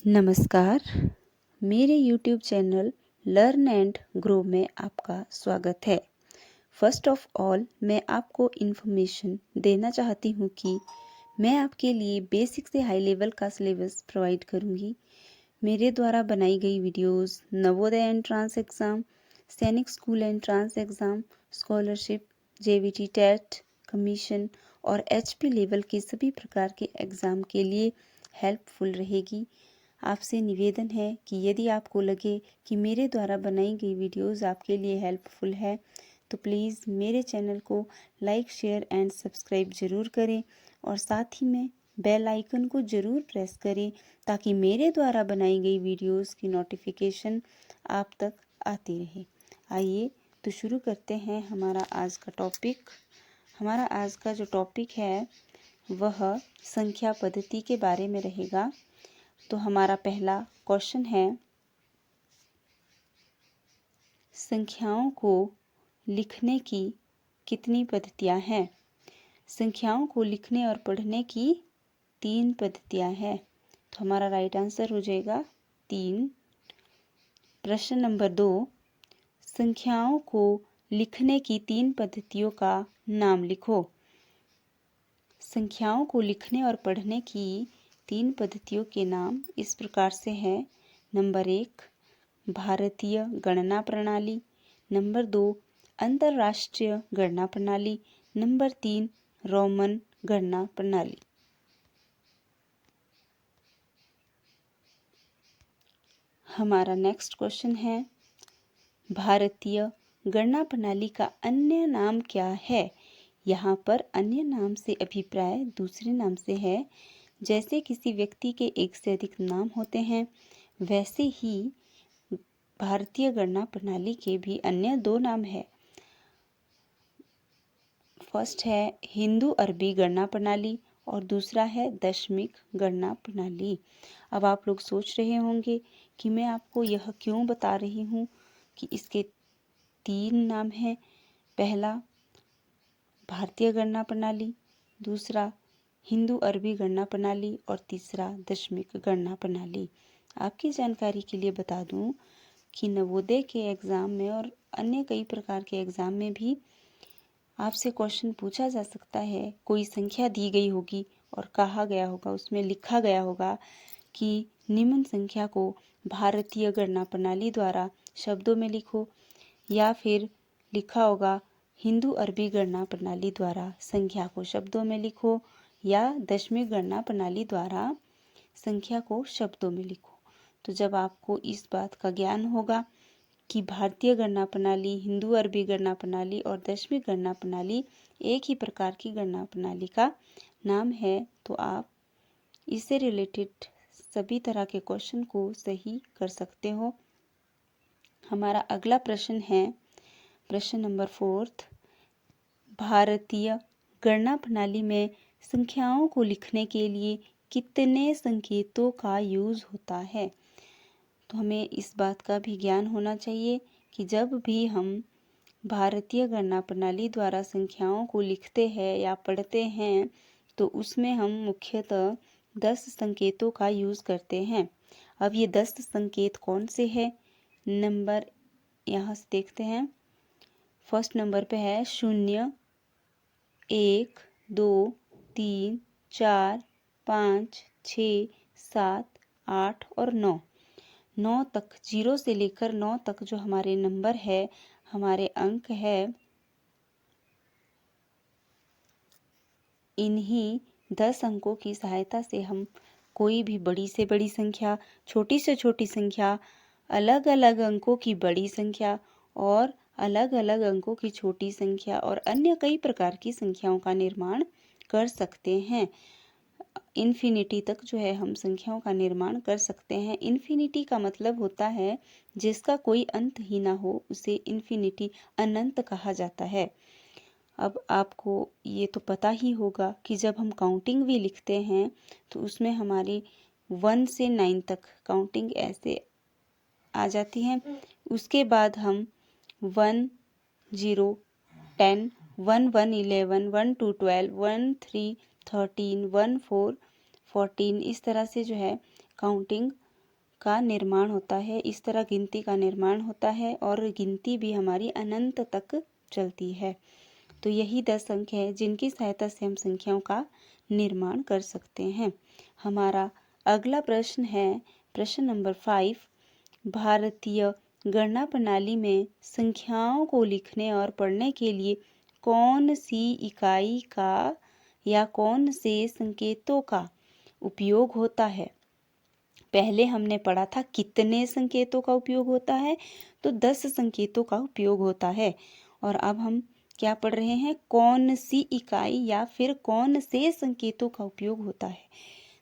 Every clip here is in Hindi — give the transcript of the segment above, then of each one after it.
नमस्कार, मेरे YouTube channel learn and grow में आपका स्वागत है। फर्स्ट ऑफ ऑल मैं आपको इन्फॉर्मेशन देना चाहती हूँ कि मैं आपके लिए बेसिक से हाई लेवल का सिलेबस प्रोवाइड करूँगी। मेरे द्वारा बनाई गई videos Navodaya entrance exam, Sainik school entrance exam, scholarship, JVT TET, commission और HP लेवल के सभी प्रकार के एग्ज़ाम के लिए हेल्पफुल रहेगी। आपसे निवेदन है कि यदि आपको लगे कि मेरे द्वारा बनाई गई वीडियोस आपके लिए हेल्पफुल है तो प्लीज़ मेरे चैनल को लाइक, शेयर एंड सब्सक्राइब ज़रूर करें और साथ ही में बेल आइकन को ज़रूर प्रेस करें ताकि मेरे द्वारा बनाई गई वीडियोस की नोटिफिकेशन आप तक आती रहे। आइए तो शुरू करते हैं हमारा आज का टॉपिक। हमारा आज का जो टॉपिक है वह संख्या पद्धति के बारे में रहेगा। तो हमारा पहला क्वेश्चन है, संख्याओं को लिखने की कितनी पद्धतियां हैं? संख्याओं को लिखने और पढ़ने की 3 पद्धतियां हैं। तो हमारा राइट आंसर हो जाएगा 3। प्रश्न नंबर 2, संख्याओं को लिखने की 3 पद्धतियों का नाम लिखो। संख्याओं को लिखने और पढ़ने की 3 पद्धतियों के नाम इस प्रकार से हैं। नंबर 1, भारतीय गणना प्रणाली। नंबर 2, अंतर्राष्ट्रीय गणना प्रणाली। नंबर 3, रोमन गणना प्रणाली। हमारा नेक्स्ट क्वेश्चन है, भारतीय गणना प्रणाली का अन्य नाम क्या है? यहाँ पर अन्य नाम से अभिप्राय दूसरे नाम से है। जैसे किसी व्यक्ति के एक से अधिक नाम होते हैं, वैसे ही भारतीय गणना प्रणाली के भी अन्य 2 नाम हैं। फर्स्ट है हिंदू अरबी गणना प्रणाली और दूसरा है दशमिक गणना प्रणाली। अब आप लोग सोच रहे होंगे कि मैं आपको यह क्यों बता रही हूँ कि इसके 3 नाम हैं। पहला भारतीय गणना प्रणाली, दूसरा हिंदू अरबी गणना प्रणाली और तीसरा दशमिक गणना प्रणाली। आपकी जानकारी के लिए बता दूं कि नवोदय के एग्ज़ाम में और अन्य कई प्रकार के एग्ज़ाम में भी आपसे क्वेश्चन पूछा जा सकता है। कोई संख्या दी गई होगी और कहा गया होगा, उसमें लिखा गया होगा कि निम्न संख्या को भारतीय गणना प्रणाली द्वारा शब्दों में लिखो, या फिर लिखा होगा हिंदू अरबी गणना प्रणाली द्वारा संख्या को शब्दों में लिखो, या दशमिक गणना प्रणाली द्वारा संख्या को शब्दों में लिखो। तो जब आपको इस बात का ज्ञान होगा कि भारतीय गणना प्रणाली, हिंदू अरबी गणना प्रणाली और दशमिक गणना प्रणाली एक ही प्रकार की गणना प्रणाली का नाम है, तो आप इससे रिलेटेड सभी तरह के क्वेश्चन को सही कर सकते हो। हमारा अगला प्रश्न है प्रश्न नंबर 4, भारतीय गणना प्रणाली में संख्याओं को लिखने के लिए कितने संकेतों का यूज़ होता है? तो हमें इस बात का भी ज्ञान होना चाहिए कि जब भी हम भारतीय गणना प्रणाली द्वारा संख्याओं को लिखते हैं या पढ़ते हैं तो उसमें हम मुख्यतः 10 संकेतों का यूज़ करते हैं। अब ये 10 संकेत कौन से हैं? नंबर यहाँ से देखते हैं। फर्स्ट नंबर पे है 0, 1, 2, 3, 4, 5, 6, 7, 8 और 9। 9 तक, 0 से लेकर 9 तक जो हमारे नंबर है, हमारे अंक है, इन्हीं 10 अंकों की सहायता से हम कोई भी बड़ी से बड़ी संख्या, छोटी से छोटी संख्या, अलग अलग अंकों की बड़ी संख्या और अलग अलग अंकों की छोटी संख्या और अन्य कई प्रकार की संख्याओं का निर्माण कर सकते हैं। इन्फिनिटी तक जो है हम संख्याओं का निर्माण कर सकते हैं। इन्फिनिटी का मतलब होता है जिसका कोई अंत ही ना हो, उसे इन्फिनिटी, अनंत कहा जाता है। अब आपको ये तो पता ही होगा कि जब हम काउंटिंग भी लिखते हैं तो उसमें हमारी 1 से 9 तक काउंटिंग ऐसे आ जाती है। उसके बाद हम 1, 0, 10, 1, 1, 11, 1, 2, 12, 1, 3, 13, 1, 4, 14 इस तरह से जो है काउंटिंग का निर्माण होता है, इस तरह गिनती का निर्माण होता है और गिनती भी हमारी अनंत तक चलती है। तो यही 10 अंक है जिनकी सहायता से हम संख्याओं का निर्माण कर सकते हैं। हमारा अगला प्रश्न है प्रश्न नंबर 5। भारतीय गणना प्रणाली में संख्याओं को लिखने और पढ़ने के लिए कौन सी इकाई का या कौन से संकेतों का उपयोग होता है? पहले हमने पढ़ा था कितने संकेतों का उपयोग होता है, तो 10 संकेतों का उपयोग होता है। और अब हम क्या पढ़ रहे हैं, कौन सी इकाई या फिर कौन से संकेतों का उपयोग होता है।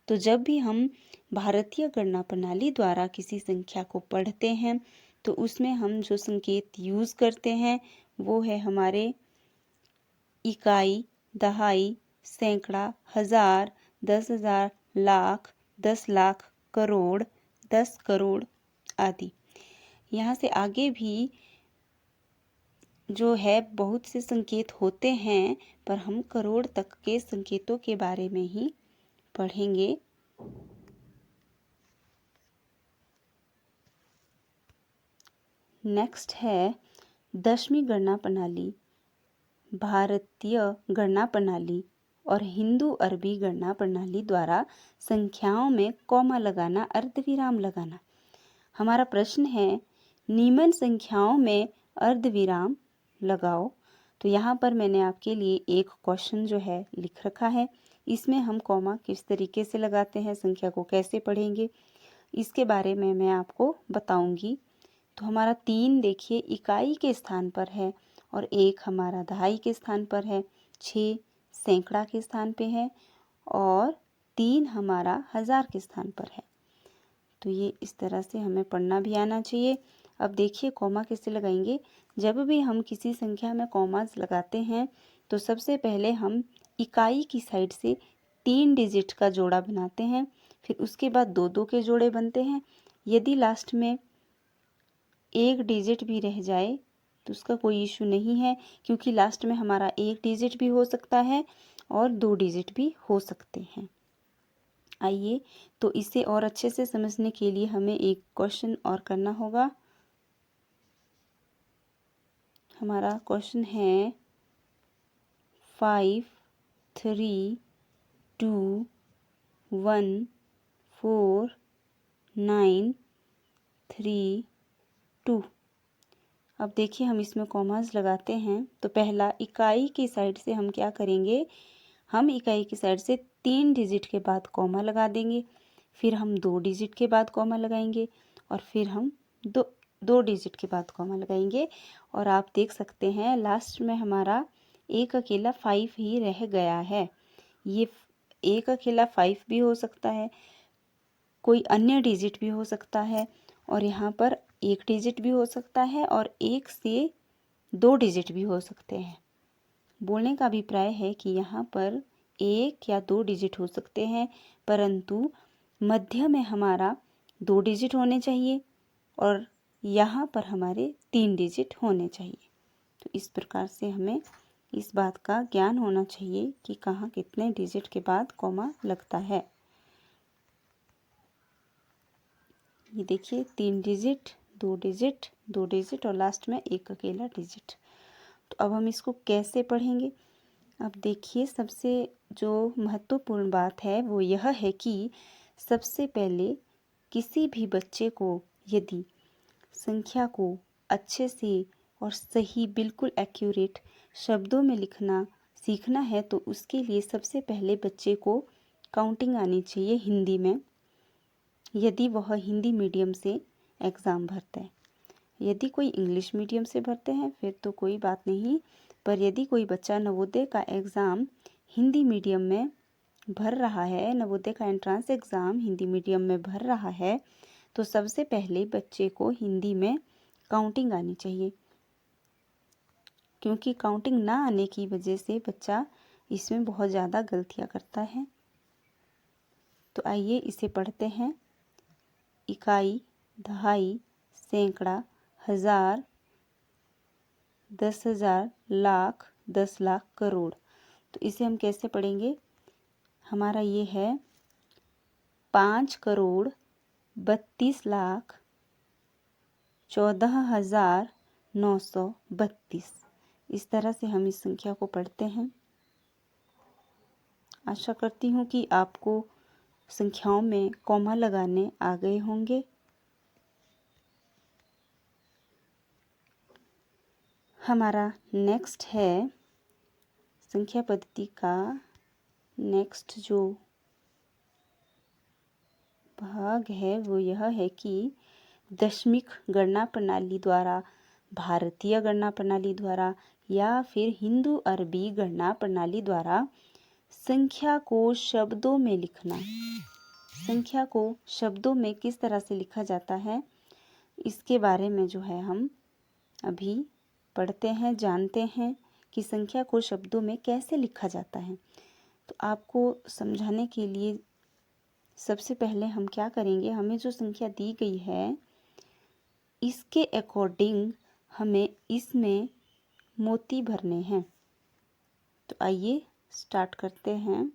तो जब भी हम भारतीय गणना प्रणाली द्वारा किसी संख्या को पढ़ते हैं तो उसमें हम जो संकेत यूज करते हैं वो है हमारे इकाई, दहाई, सैकड़ा, हजार, 10,000, लाख, 10 लाख, करोड़, 10 करोड़ आदि। यहाँ से आगे भी जो है बहुत से संकेत होते हैं, पर हम करोड़ तक के संकेतों के बारे में ही पढ़ेंगे। नेक्स्ट है दशमी गणना प्रणाली, भारतीय गणना प्रणाली और हिंदू अरबी गणना प्रणाली द्वारा संख्याओं में कॉमा लगाना, अर्धविराम लगाना। हमारा प्रश्न है निम्न संख्याओं में अर्धविराम लगाओ। तो यहाँ पर मैंने आपके लिए एक क्वेश्चन जो है लिख रखा है, इसमें हम कॉमा किस तरीके से लगाते हैं, संख्या को कैसे पढ़ेंगे, इसके बारे में मैं आपको बताऊंगी। तो हमारा 3 देखिए इकाई के स्थान पर है और 1 हमारा दहाई के स्थान पर है, 6 सैकड़ा के स्थान पे है और 3 हमारा हजार के स्थान पर है। तो ये इस तरह से हमें पढ़ना भी आना चाहिए। अब देखिए कॉमा कैसे लगाएंगे। जब भी हम किसी संख्या में कॉमास लगाते हैं तो सबसे पहले हम इकाई की साइड से 3 डिजिट का जोड़ा बनाते हैं, फिर उसके बाद 2-2 के जोड़े बनते हैं। यदि लास्ट में 1 डिजिट भी रह जाए तो उसका कोई इशू नहीं है, क्योंकि लास्ट में हमारा 1 डिजिट भी हो सकता है और 2 डिजिट भी हो सकते हैं। आइए तो इसे और अच्छे से समझने के लिए हमें एक क्वेश्चन और करना होगा। हमारा क्वेश्चन है 5 3 2 1 4 9 3 2। अब देखिए हम इसमें कॉमास लगाते हैं। तो पहला इकाई की साइड से हम क्या करेंगे, हम इकाई की साइड से 3 डिजिट के बाद कॉमा लगा देंगे, फिर हम 2 डिजिट के बाद कॉमा लगाएंगे और फिर हम दो डिजिट के बाद कॉमा लगाएंगे। और आप देख सकते हैं लास्ट में हमारा एक अकेला 5 ही रह गया है। ये एक अकेला 5 भी हो सकता है, कोई अन्य डिजिट भी हो सकता है और यहाँ पर 1 डिजिट भी हो सकता है और 1 से 2 डिजिट भी हो सकते हैं। बोलने का अभिप्राय है कि यहाँ पर 1 या 2 डिजिट हो सकते हैं, परंतु मध्य में हमारा 2 डिजिट होने चाहिए और यहाँ पर हमारे 3 डिजिट होने चाहिए। तो इस प्रकार से हमें इस बात का ज्ञान होना चाहिए कि कहाँ कितने डिजिट के बाद कॉमा लगता है। ये देखिए 3 डिजिट, 2 डिजिट, 2 डिजिट और लास्ट में 1 अकेला डिजिट। तो अब हम इसको कैसे पढ़ेंगे। अब देखिए सबसे जो महत्वपूर्ण बात है वो यह है कि सबसे पहले किसी भी बच्चे को यदि संख्या को अच्छे से और सही बिल्कुल एक्यूरेट शब्दों में लिखना सीखना है तो उसके लिए सबसे पहले बच्चे को काउंटिंग आनी चाहिए हिंदी में, यदि वह हिंदी मीडियम से एग्ज़ाम भरता है। यदि कोई इंग्लिश मीडियम से भरते हैं फिर तो कोई बात नहीं, पर यदि कोई बच्चा नवोदय का एग्ज़ाम हिंदी मीडियम में भर रहा है, नवोदय का एंट्रेंस एग्ज़ाम हिंदी मीडियम में भर रहा है, तो सबसे पहले बच्चे को हिंदी में काउंटिंग आनी चाहिए, क्योंकि काउंटिंग ना आने की वजह से बच्चा इसमें बहुत ज़्यादा गलतियाँ करता है। तो आइए इसे पढ़ते हैं। इकाई, दहाई, सैकड़ा, हजार, 10,000, लाख, 10 लाख, करोड़। तो इसे हम कैसे पढ़ेंगे। हमारा ये है 5 करोड़ 32,14,932। इस तरह से हम इस संख्या को पढ़ते हैं। आशा करती हूँ कि आपको संख्याओं में कॉमा लगाने आ गए होंगे। हमारा नेक्स्ट है संख्या पद्धति का नेक्स्ट जो भाग है वो यह है कि दशमिक गणना प्रणाली द्वारा, भारतीय गणना प्रणाली द्वारा या फिर हिंदू अरबी गणना प्रणाली द्वारा संख्या को शब्दों में लिखना। संख्या को शब्दों में किस तरह से लिखा जाता है, इसके बारे में जो है हम अभी पढ़ते हैं, जानते हैं कि संख्या को शब्दों में कैसे लिखा जाता है। तो आपको समझाने के लिए सबसे पहले हम क्या करेंगे, हमें जो संख्या दी गई है इसके अकॉर्डिंग हमें इसमें मोती भरने हैं। तो आइए स्टार्ट करते हैं।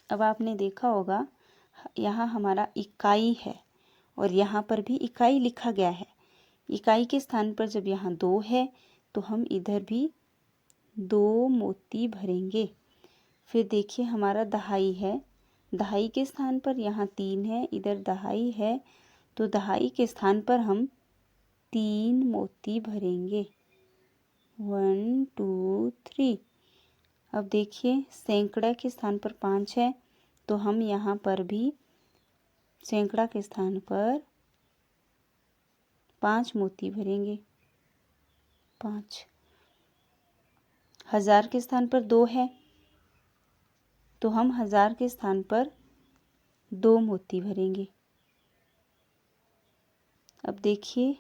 अब आपने देखा होगा यहाँ हमारा इकाई है और यहाँ पर भी इकाई लिखा गया है। इकाई के स्थान पर जब यहाँ 2 है तो हम इधर भी 2 मोती भरेंगे। फिर देखिए हमारा दहाई है, दहाई के स्थान पर यहाँ 3 है, इधर दहाई है तो दहाई के स्थान पर हम 3 मोती भरेंगे। 1 2 3। अब देखिए सैकड़ा के स्थान पर 5 है तो हम यहाँ पर भी सैकड़ा के स्थान पर 5 मोती भरेंगे। 5। 1000 के स्थान पर 2 है तो हम 1000 के स्थान पर 2 मोती भरेंगे। अब देखिए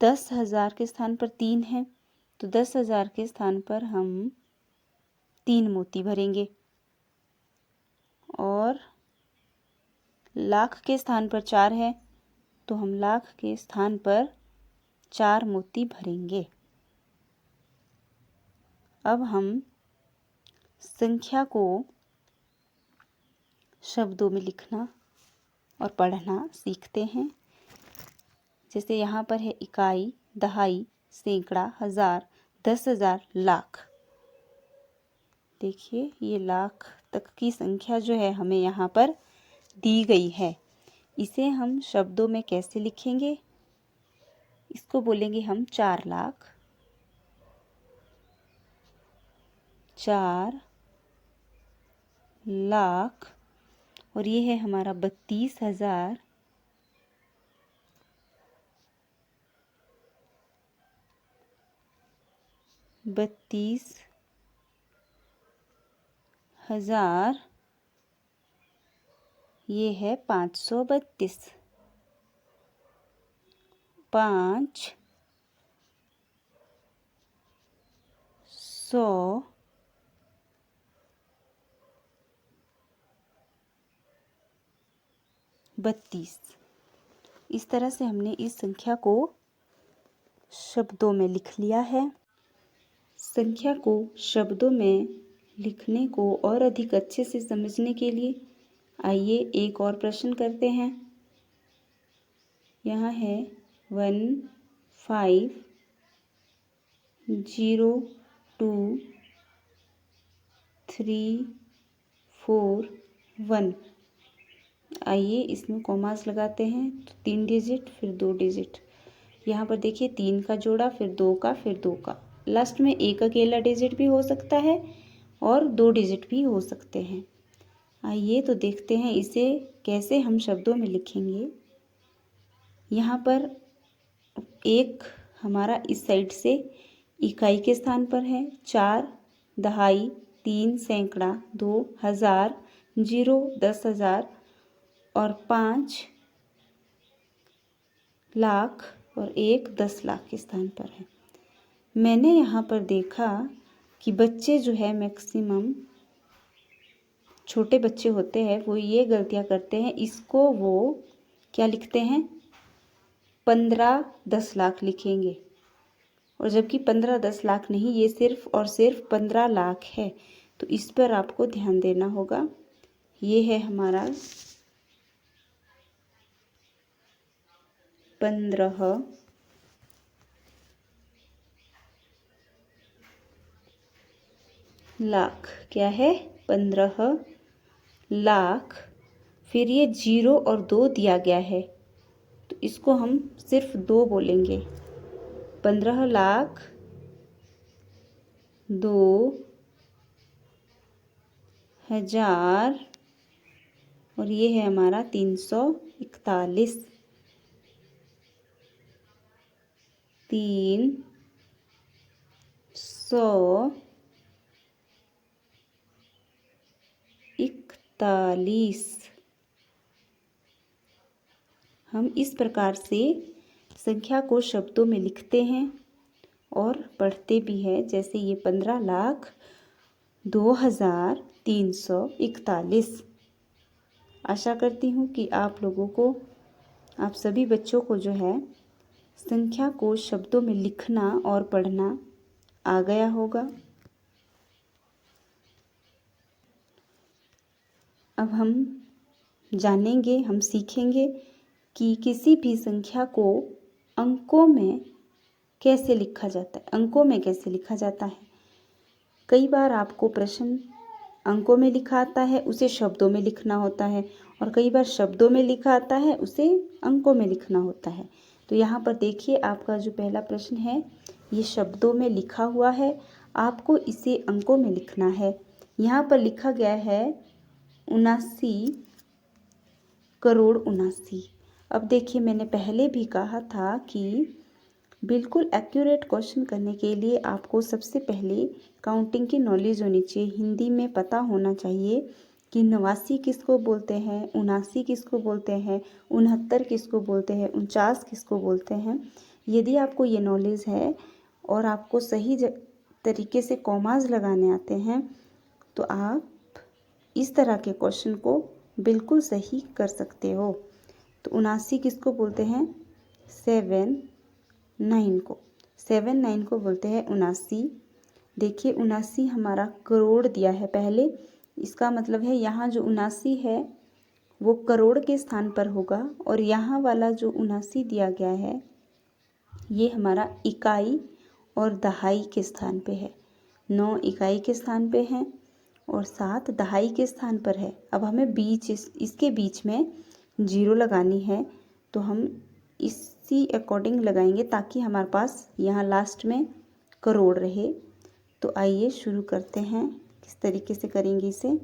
10,000 के स्थान पर 3 है तो 10,000 के स्थान पर हम 3 मोती भरेंगे। और लाख के स्थान पर 4 है तो हम लाख के स्थान पर 4 मोती भरेंगे। अब हम संख्या को शब्दों में लिखना और पढ़ना सीखते हैं। जैसे यहाँ पर है इकाई, दहाई, सैकड़ा, 1000, 10,000, लाख। देखिए ये लाख तक की संख्या जो है हमें यहाँ पर दी गई है। इसे हम शब्दों में कैसे लिखेंगे, इसको बोलेंगे हम 4 लाख, 4 लाख। और ये है हमारा 32,000, 32,000। ये है 532, 532। इस तरह से हमने इस संख्या को शब्दों में लिख लिया है। संख्या को शब्दों में लिखने को और अधिक अच्छे से समझने के लिए आइए एक और प्रश्न करते हैं। यहाँ है 1 5 0 2 3 4 1। आइए इसमें कॉमास लगाते हैं। तो 3 डिजिट फिर 2 डिजिट। यहाँ पर देखिए 3 का जोड़ा, फिर 2 का, फिर 2 का। लास्ट में एक अकेला डिजिट भी हो सकता है और 2 डिजिट भी हो सकते हैं। आइए तो देखते हैं इसे कैसे हम शब्दों में लिखेंगे। यहाँ पर एक हमारा इस साइड से इकाई के स्थान पर है, 4 दहाई, 3 सैकड़ा, 2 1000, 0 10,000 और 5 लाख और 1 10 लाख के स्थान पर है। मैंने यहाँ पर देखा कि बच्चे जो है मैक्सिमम छोटे बच्चे होते हैं वो ये गलतियाँ करते हैं, इसको वो क्या लिखते हैं 15-10 लाख लिखेंगे, और जबकि 15-10 लाख नहीं, ये सिर्फ और सिर्फ 15 लाख है। तो इस पर आपको ध्यान देना होगा। ये है हमारा 15 लाख। क्या है? 15 लाख। फिर ये 0 और 2 दिया गया है, तो इसको हम सिर्फ 2 बोलेंगे। 15 लाख 2,000 और ये है हमारा 341। 341। हम इस प्रकार से संख्या को शब्दों में लिखते हैं और पढ़ते भी हैं। जैसे ये 15,02,341। आशा करती हूँ कि आप लोगों को, आप सभी बच्चों को जो है संख्या को शब्दों में लिखना और पढ़ना आ गया होगा। अब हम जानेंगे, हम सीखेंगे कि किसी भी संख्या को अंकों में कैसे लिखा जाता है। अंकों में कैसे लिखा जाता है? कई बार आपको प्रश्न अंकों में लिखा आता है, उसे शब्दों में लिखना होता है, और कई बार शब्दों में लिखा आता है, उसे अंकों में लिखना होता है। तो यहाँ पर देखिए, आपका जो पहला प्रश्न है ये शब्दों में लिखा हुआ है, आपको इसे अंकों में लिखना है। यहाँ पर लिखा गया है 79,79,79,। अब देखिए, मैंने पहले भी कहा था कि बिल्कुल एक्यूरेट क्वेश्चन करने के लिए आपको सबसे पहले काउंटिंग की नॉलेज होनी चाहिए। हिंदी में पता होना चाहिए कि 89 किसको बोलते हैं, 79 किसको बोलते हैं, 69 किसको बोलते हैं, 49 किसको बोलते हैं। यदि आपको ये नॉलेज है और आपको सही तरीके से कॉमास लगाने आते हैं, तो आप इस तरह के क्वेश्चन को बिल्कुल सही कर सकते हो। तो 79 किसको बोलते हैं? 79 को। 79 को बोलते हैं 79। देखिए, 79 हमारा करोड़ दिया है पहले। इसका मतलब है यहाँ जो 79 है वो करोड़ के स्थान पर होगा, और यहाँ वाला जो 79 दिया गया है ये हमारा इकाई और दहाई के स्थान पे है। 9 इकाई के स्थान पे है और 7 दहाई के स्थान पर है। अब हमें इसके बीच में 0 लगानी है, तो हम इसी अकॉर्डिंग लगाएंगे ताकि हमारे पास यहाँ लास्ट में करोड़ रहे। तो आइए शुरू करते हैं, किस तरीके से करेंगे इसे।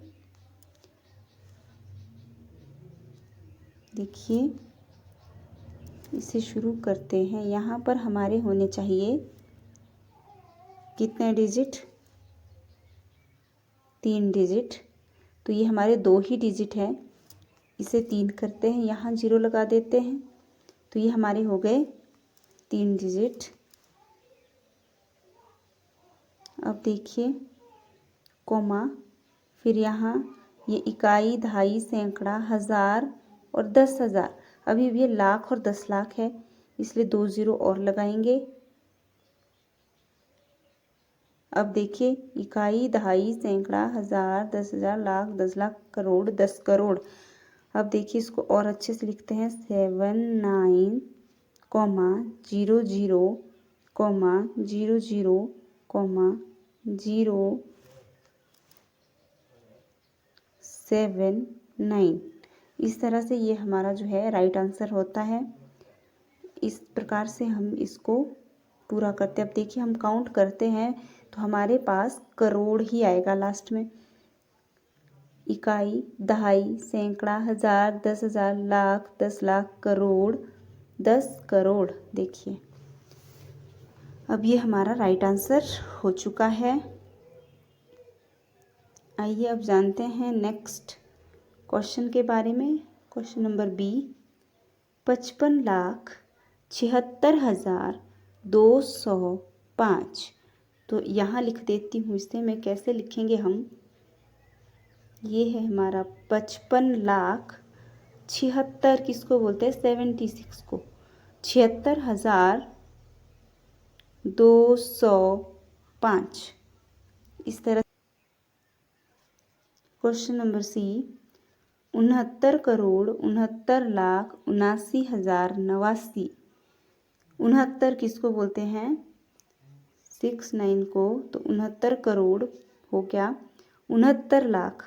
देखिए, इसे शुरू करते हैं। यहाँ पर हमारे होने चाहिए कितने डिजिट? 3 डिजिट। तो ये हमारे 2 ही डिजिट है, इसे 3 करते हैं, यहाँ 0 लगा देते हैं, तो ये हमारे हो गए 3 डिजिट। अब देखिए, कोमा, फिर यहाँ ये इकाई, दहाई, सैकड़ा, हज़ार और 10,000। अभी भी ये लाख और 10 लाख है, इसलिए 2 0 और लगाएंगे। अब देखिए, इकाई, दहाई, सैकड़ा, हज़ार, 10,000, लाख, 10 लाख, करोड़, 10 करोड़। अब देखिए, इसको और अच्छे से लिखते हैं। 79, 00, 00, 079। इस तरह से ये हमारा जो है राइट आंसर होता है। इस प्रकार से हम इसको पूरा करते हैं। अब देखिए, हम काउंट करते हैं तो हमारे पास करोड़ ही आएगा लास्ट में। इकाई, दहाई, सैकड़ा, हज़ार, 10,000, लाख, 10 लाख, करोड़, 10 करोड़। देखिए, अब ये हमारा राइट आंसर हो चुका है। आइए अब जानते हैं नेक्स्ट क्वेश्चन के बारे में। Question number B, 55,76,205। तो यहाँ लिख देती हूँ इसे मैं। कैसे लिखेंगे हम? ये है हमारा 55,76,000 किसको बोलते हैं? 76 को। 76,205। इस तरह। Question number C, 69,69,69,79,089। 69 किसको बोलते हैं? 69 को, तो 69 करोड़ हो गया 69 लाख।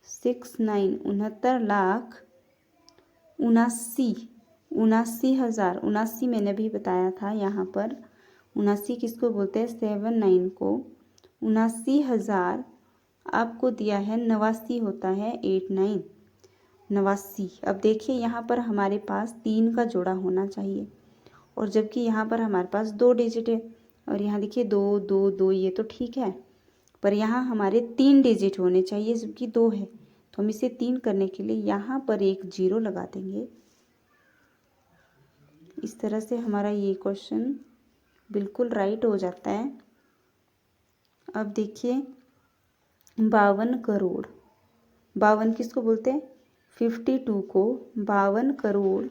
69 69 लाख 79 79 मैंने भी बताया था यहाँ पर। 79 किसको बोलते हैं? 79 को 79,000 आपको दिया है 89 होता है 89 89। अब देखिए यहाँ पर हमारे पास 3 का जोड़ा होना चाहिए, और जबकि यहाँ पर हमारे पास 2 डिजिट है, और यहाँ देखिए 2 2 2 ये तो ठीक है, पर यहाँ हमारे 3 डिजिट होने चाहिए जबकि 2 है। तो हम इसे 3 करने के लिए यहाँ पर एक 0 लगा देंगे। इस तरह से हमारा ये क्वेश्चन बिल्कुल राइट हो जाता है। अब देखिए 52 करोड़, 52 किसको बोलते हैं? 52 को 52 करोड़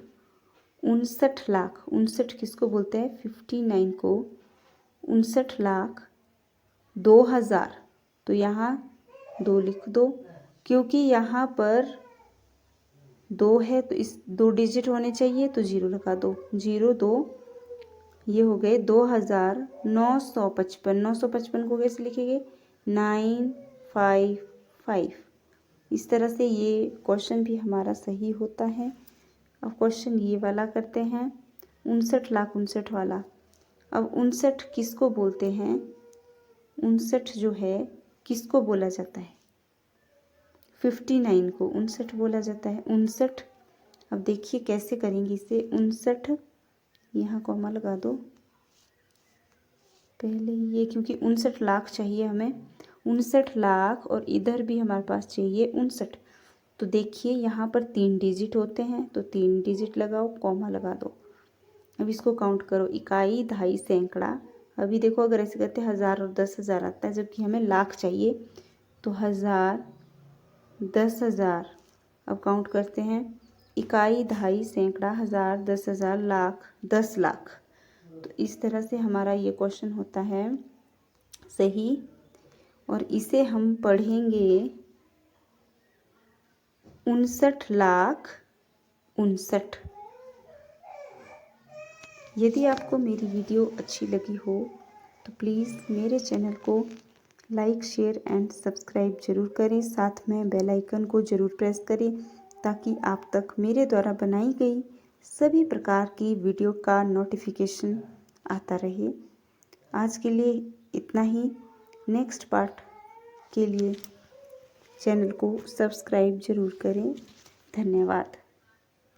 59 लाख, 59 किसको बोलते हैं? 59 को 59 लाख 2,000। तो यहाँ 2 लिख दो, क्योंकि यहाँ पर 2 है तो इस 2 डिजिट होने चाहिए, तो 0 लगा दो। 0 2 ये हो गए 2,955। 955 को कैसे लिखेंगे? 955। इस तरह से ये क्वेश्चन भी हमारा सही होता है। अब क्वेश्चन ये वाला करते हैं, 59 लाख 59 वाला। अब 59 किसको बोलते हैं? 59 जो है किसको बोला जाता है? 59 को 59 बोला जाता है। 59, अब देखिए कैसे करेंगे इसे। 59 यहाँ कॉमा लगा दो पहले ये, क्योंकि 59 लाख चाहिए हमें। 59 लाख और इधर भी हमारे पास चाहिए 59। तो देखिए यहाँ पर 3 डिजिट होते हैं, तो 3 डिजिट लगाओ, कॉमा लगा दो। अब इसको काउंट करो, इकाई, दहाई, सैकड़ा। अभी देखो अगर ऐसे करते 1000 और 10,000 आता है, जबकि हमें लाख चाहिए। तो 1000 10,000। अब काउंट करते हैं, इकाई, दहाई, सैकड़ा, 1000 10,000 लाख 10 लाख। तो इस तरह से हमारा ये क्वेश्चन होता है सही, और इसे हम पढ़ेंगे 59 लाख 59। यदि आपको मेरी वीडियो अच्छी लगी हो तो प्लीज़ मेरे चैनल को लाइक, शेयर एंड सब्सक्राइब जरूर करें। साथ में बेल आइकन को ज़रूर प्रेस करें, ताकि आप तक मेरे द्वारा बनाई गई सभी प्रकार की वीडियो का नोटिफिकेशन आता रहे। आज के लिए इतना ही। नेक्स्ट पार्ट के लिए चैनल को सब्सक्राइब जरूर करें। धन्यवाद।